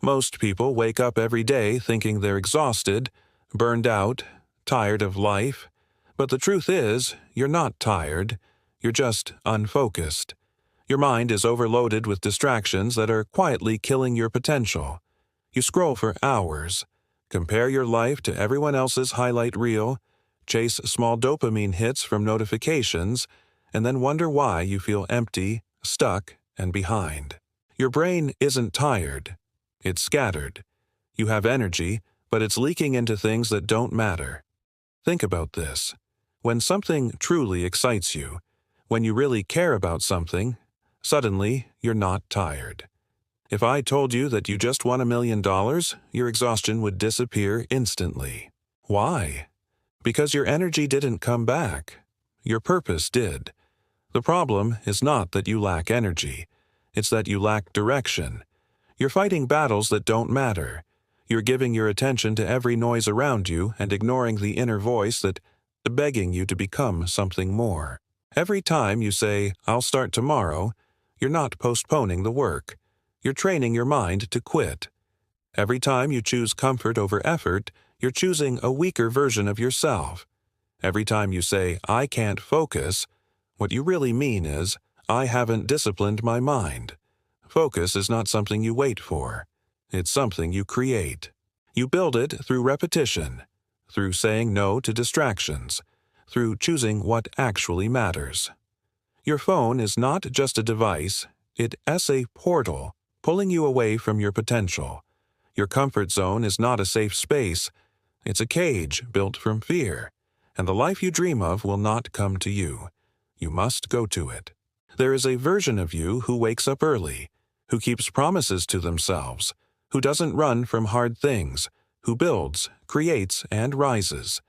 Most people wake up every day thinking they're exhausted, burned out, tired of life. But the truth is, you're not tired. You're just unfocused. Your mind is overloaded with distractions that are quietly killing your potential. You scroll for hours, compare your life to everyone else's highlight reel, chase small dopamine hits from notifications, and then wonder why you feel empty, stuck, and behind. Your brain isn't tired. It's scattered. You have energy, but it's leaking into things that don't matter. Think about this. When something truly excites you, when you really care about something, suddenly you're not tired. If I told you that you just won $1 million, your exhaustion would disappear instantly. Why? Because your energy didn't come back. Your purpose did. The problem is not that you lack energy. It's that you lack direction. You're fighting battles that don't matter. You're giving your attention to every noise around you and ignoring the inner voice that's begging you to become something more. Every time you say, "I'll start tomorrow," you're not postponing the work. You're training your mind to quit. Every time you choose comfort over effort, you're choosing a weaker version of yourself. Every time you say, "I can't focus," what you really mean is, "I haven't disciplined my mind." Focus is not something you wait for. It's something you create. You build it through repetition, through saying no to distractions, through choosing what actually matters. Your phone is not just a device, it's a portal, pulling you away from your potential. Your comfort zone is not a safe space, it's a cage built from fear, and the life you dream of will not come to you. You must go to it. There is a version of you who wakes up early, who keeps promises to themselves, who doesn't run from hard things, who builds, creates, and rises.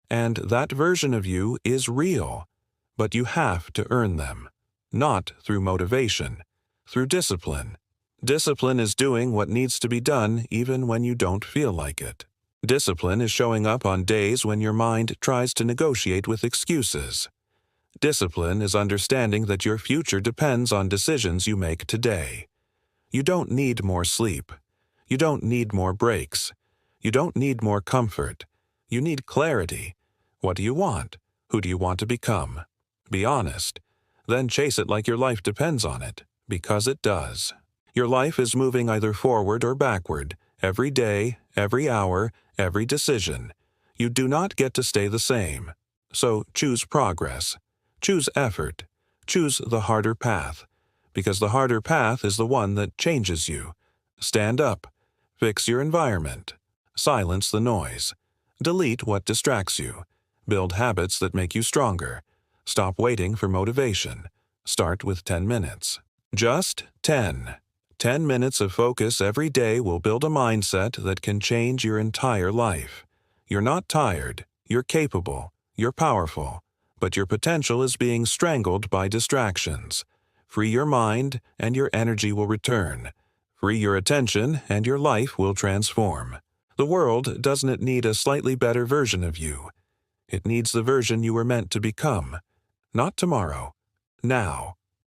And that version of you is real, but you have to earn them, not through motivation, through discipline. Discipline is doing what needs to be done even when you don't feel like it. Discipline is showing up on days when your mind tries to negotiate with excuses. Discipline is understanding that your future depends on decisions you make today. You don't need more sleep. You don't need more breaks. You don't need more comfort. You need clarity. What do you want? Who do you want to become? Be honest. Then chase it like your life depends on it, because it does. Your life is moving either forward or backward, every day, every hour, every decision. You do not get to stay the same. So choose progress. Choose effort. Choose the harder path, because the harder path is the one that changes you. Stand up. Fix your environment. Silence the noise. Delete what distracts you. Build habits that make you stronger. Stop waiting for motivation. Start with 10 minutes. Just 10. 10 minutes of focus every day will build a mindset that can change your entire life. You're not tired. You're capable. You're powerful. But your potential is being strangled by distractions. Free your mind, and your energy will return. Free your attention, and your life will transform. The world doesn't need a slightly better version of you. It needs the version you were meant to become. Not tomorrow. Now.